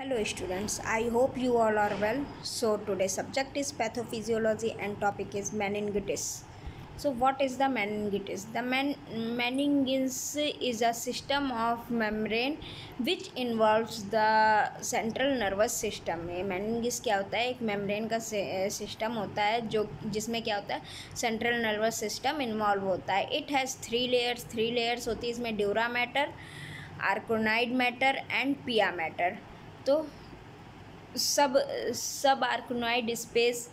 Hello students, I hope you all are well. So today's subject is pathophysiology and topic is meningitis. So what is the meningitis? The meninges is a system of membrane which involves the central nervous system. में meninges क्या होता है? एक membrane का system होता है जो जिसमें क्या होता है, सेंट्रल नर्वस सिस्टम इन्वॉल्व होता है. इट हैज़ थ्री लेयर्स होती है इसमें, ड्यूरा मैटर, आर्कोनाइड मैटर एंड पिया मैटर. तो सब arachnoid space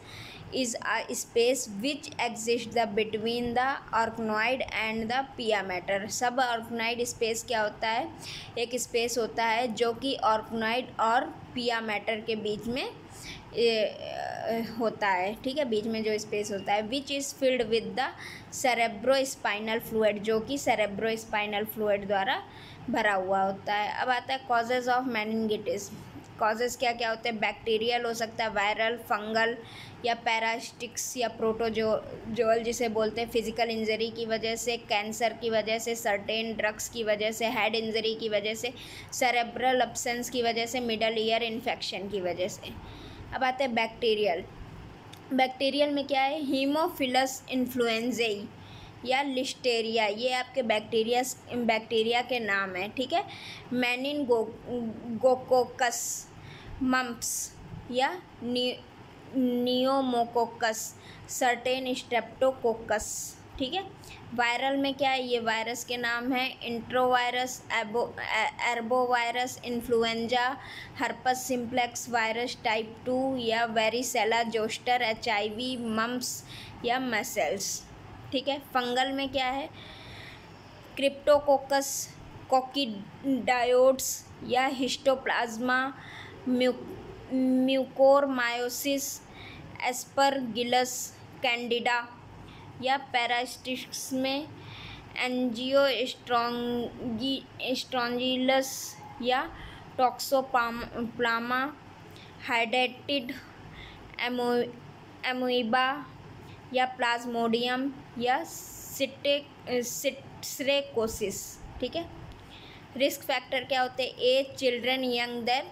is a space which exist the between the arachnoid and the पिया मैटर. सब आर्कनोइड स्पेस क्या होता है? एक स्पेस होता है जो कि आर्कनोइड और पिया मैटर के बीच में होता है. ठीक है, बीच में जो स्पेस होता है which is filled with the cerebro spinal fluid, जो कि सेरेब्रो स्पाइनल फ्लूइड द्वारा भरा हुआ होता है. अब आता है कॉजेज ऑफ मेनिंगिटिस. कॉजेज क्या क्या होते हैं? बैक्टीरियल हो सकता है, वायरल, फंगल या पैरासिटिक्स या प्रोटोजोअल जिसे बोलते हैं, फिजिकल इंजरी की वजह से, कैंसर की वजह से, सर्टेन ड्रग्स की वजह से, हेड इंजरी की वजह से, सेरेब्रल अब्सेंस की वजह से, मिडल ईयर इन्फेक्शन की वजह से. अब आते हैं बैक्टीरियल में क्या है? हीमोफिलस इन्फ्लुएंजाई या लिस्टेरिया, ये आपके बैक्टीरिया के नाम है. ठीक है, मेनिनगोकोकस, मम्प्स या नियोमोकोकस, सर्टेन स्ट्रेप्टोकोकस. ठीक है, वायरल में क्या है? ये वायरस के नाम है enterovirus, arbovirus, influenza, herpes simplex virus type 2 या वेरिसेला जोस्टर, HIV, मम्प्स या मसल्स. ठीक है, फंगल में क्या है? क्रिप्टोकोकस, कोकिडायोड्स या हिस्टोप्लाज्मा, म्यूकोरमायोसिस, एस्परगिलस, कैंडिडा या पैरासिटिक्स में एंजियोस्ट्रोंजिलस या टॉक्सोप्लामा, हाइडेटिड एमोइबा या प्लाज्मोडियम या सिट्रेकोसिस. ठीक है, रिस्क फैक्टर क्या होते हैं? Age, children young then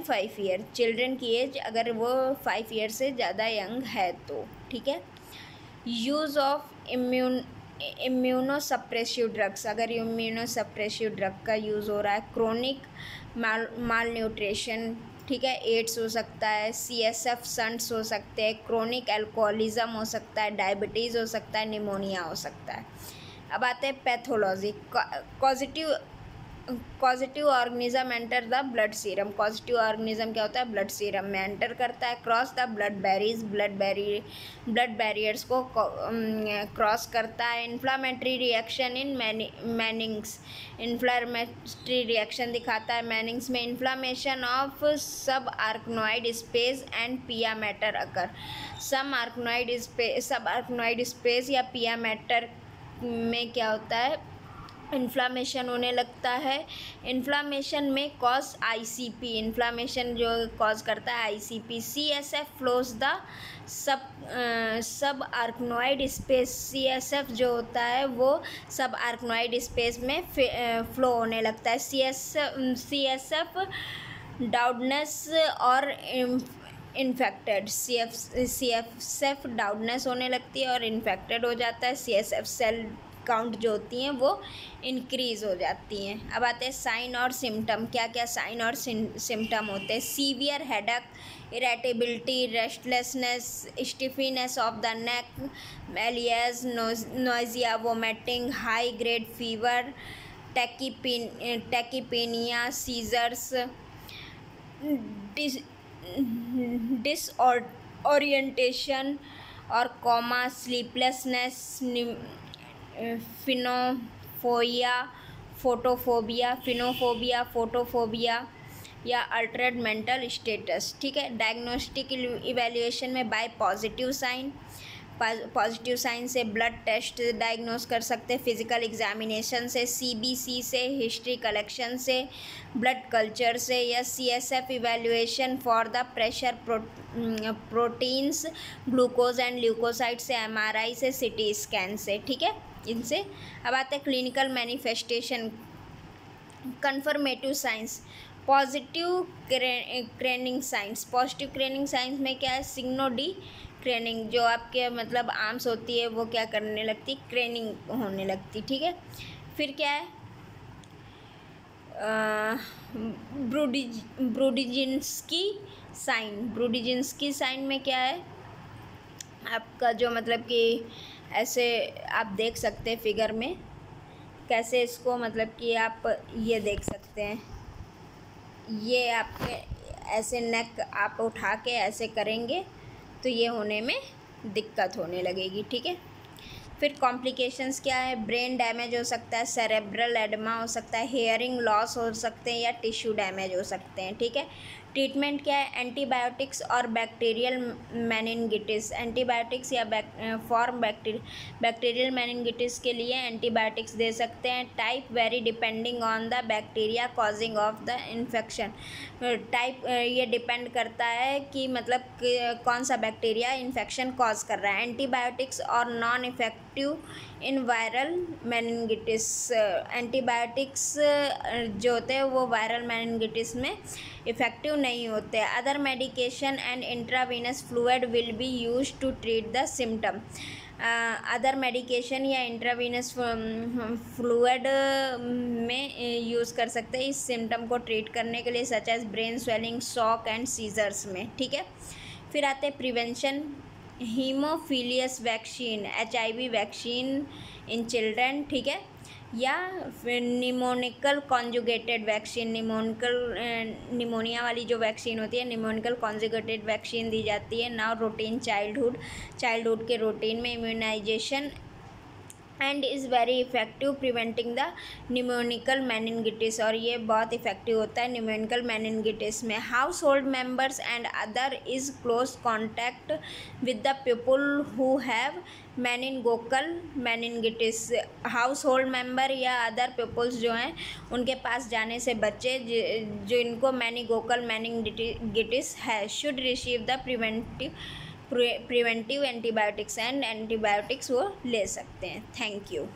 5 year. Children की एज अगर वो 5 ईयर से ज़्यादा यंग है तो. ठीक है, यूज़ ऑफ इम्यूनोसप्रेसिव ड्रग्स. अगर इम्यूनोसप्रेसिव ड्रग का यूज़ हो रहा है, क्रोनिक माल न्यूट्रिशन. ठीक है, एड्स हो सकता है, CSF स्टंट्स हो सकते हैं, क्रोनिक अल्कोहलिज्म हो सकता है, डायबिटीज़ हो सकता है, निमोनिया हो सकता है. अब आते हैं pathology. Positive organism enter the blood serum. Positive organism क्या होता है? ब्लड सीरम में एंटर करता है, क्रॉस द ब्लड बैरियर्स को क्रॉस करता है. Inflammatory reaction in Manning's. Inflammatory reaction दिखाता है मैनिंग्स में. इन्फ्लामेशन ऑफ सब आर्कनोइड स्पेस एंड पिया मैटर अकर. सब आर्कनोइड स्पेस या पिया मैटर में क्या होता है? इन्फ्लामेशन होने लगता है. इन्फ्लामेशन में कॉज ICP, इन्फ्लामेशन जो कॉज करता है ICP. CSF flows the sub arachnoid space. CSF जो होता है वो सब आर्कनोइड स्पेस में फ्लो होने लगता है. CSF डाउडनेस और इन्फेक्टेड. CSF डाउडनेस होने लगती है और इन्फेक्टेड हो जाता है. CSF सेल काउंट जो होती हैं वो इंक्रीज़ हो जाती हैं. अब आते हैं साइन और सिम्टम. क्या क्या साइन और सिम्टम होते हैं? Severe headache, irritability, restlessness, stiffness of the neck, malaise, nausea, vomiting, high grade fever, tachypnoea, seizures, disorientation और कोमा, स्लीपलेसनेस, फोटोफोबिया या अल्टरेड मेंटल स्टेटस. ठीक है, डायग्नोस्टिक इवैल्यूएशन में बाय पॉजिटिव साइन से ब्लड टेस्ट डायग्नोस कर सकते हैं, physical examination से, CBC से, हिस्ट्री कलेक्शन से, ब्लड कल्चर से या CSF evaluation for the pressure, proteins, glucose and leukocyte से, MRI से, CT स्कैन से. ठीक है, इनसे. अब आते हैं clinical manifestation. Confirmative signs, positive Kernig signs. Positive Kernig signs में क्या है, सिग्नो डी क्रेनिंग, जो आपके मतलब आर्म्स होती है वो क्या करने लगती, क्रेनिंग होने लगती, ठीक है। फिर क्या है, ब्रूडिजिन्स्की साइन। ब्रूडिजिन्स्की साइन में क्या है आपका, जो मतलब कि ऐसे आप देख सकते हैं फिगर में, कैसे इसको मतलब कि आप ये देख सकते हैं, ये आपके ऐसे नेक आप उठा के ऐसे करेंगे तो ये होने में दिक्कत होने लगेगी, ठीक है। फिर कॉम्प्लिकेशंस क्या है, ब्रेन डैमेज हो सकता है, सेरेब्रल एडमा हो सकता है, हेयरिंग लॉस हो सकते हैं या टिश्यू डैमेज हो सकते हैं, ठीक है। ट्रीटमेंट क्या है, एंटीबायोटिक्स और बैक्टीरियल मेनिनगिटिस। एंटीबायोटिक्स या बैक्टीरियल मेनिनगिटिस के लिए एंटीबायोटिक्स दे सकते हैं। Type very depending on the bacteria causing of the infection. Type ये डिपेंड करता है कि मतलब कौन सा बैक्टीरिया इन्फेक्शन कॉज कर रहा है। एंटीबायोटिक्स और non effective in viral meningitis. Antibiotics जो होते हैं वो वायरल मेनिनगिटिस में इफ़ेक्टिव नहीं होते। Other medication and intravenous fluid will be used to treat the symptom. Other medication या इंट्रावीनस फ्लूइड में यूज़ कर सकते हैं इस सिम्टम को ट्रीट करने के लिए, such as brain swelling, shock and seizures में, ठीक है। फिर आते हैं prevention, Haemophilus vaccine, HIV vaccine in children, ठीक है, या फिर निमोनिकल कॉन्जुगेटेड वैक्सीन। निमोनिया वाली जो वैक्सीन होती है, निमोनिकल कॉन्जुगेटेड वैक्सीन दी जाती है। नाउ रूटीन चाइल्डहुड के रूटीन में immunisation and is very effective preventing the pneumococcal meningitis, और ये बहुत इफ़ेक्टिव होता है निमोनिकल मेनिनगिटिस में। Household members and other is close contact with the people who have meningococcal meningitis. Household member या other peoples जो हैं उनके पास जाने से बच्चे जो इनको मेनिनगोकल मेनिनगिटिस है should receive the preventive antibiotics, and antibiotics वो ले सकते हैं। Thank you.